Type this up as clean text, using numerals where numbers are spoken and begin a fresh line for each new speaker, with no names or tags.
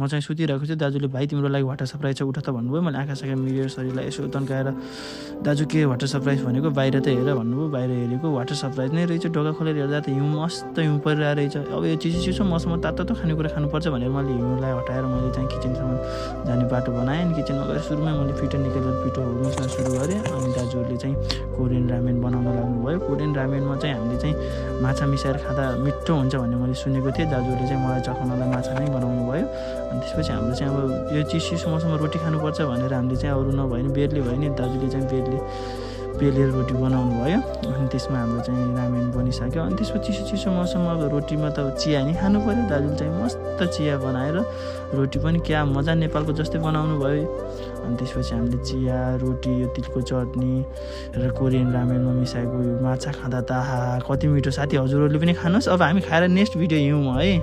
म चाहिँ सुतिरहेको छु, दाजुले भाइ तिम्रो लागि वाटर सप्राइज छ उठ त भन्नुभयो। मैले आँखा मिलेर शरीरलाई यसो तन्काएर दाजु के वाटर सप्राइज भनेको, बाहिर त हेर भन्नुभयो। बाहिर हेरेको वाटर सप्राइज नै रहेछ। ढोका खोलेर हेर्दा त हिउँ मस्त हिउँ परिरहेको रहेछ। अब यो चिसो मौसममा तातो खानेकुरा खानुपर्छ भनेर मैले हिउँलाई हटाएर मैले चाहिँ किचनसम्म जाने बाटो बनाएँ। अनि किचनमा गएर सुरुमै मैले पिठो निकालेर पिठो मुस्न सुरु गरेँ। अनि दाजुहरूले चाहिँ कोरियन रामेन बनाउन लाग्नुभयो। कोरियन रामेनमा चाहिँ हामीले चाहिँ माछा मिसाएर खाँदा मिठो हुन्छ भन्ने मैले सुनेको थिएँ। दाजुहरूले चाहिँ मलाई चखाउनलाई माछा नै बनाउनु भयो। अनि त्यसपछि हाम्रो चाहिँ अब यो चिसो मौसममा रोटी खानुपर्छ भनेर हामीले चाहिँ अरू नभए नि बेरले भयो नि, दाजुले चाहिँ बेलेर रोटी बनाउनु भयो। अनि त्यसमा हाम्रो चाहिँ रामेन बनिसक्यो। अनि त्यसपछि चिसो मौसममा अब रोटीमा त चिया नि खानु पऱ्यो। दाजुले चाहिँ मस्त चिया बनाएर रोटी पनि क्या मजा नेपालको जस्तै बनाउनु भयो। अनि त्यसपछि हामीले चिया, रोटी, यो तिलको चटनी र कोरियन रामेनमा मिसाएको यो माछा खाँदा त आहा कति मिठो। साथी हजुरहरूले पनि खानुहोस्। अब हामी खाएर नेक्स्ट भिडियो हिउँ है।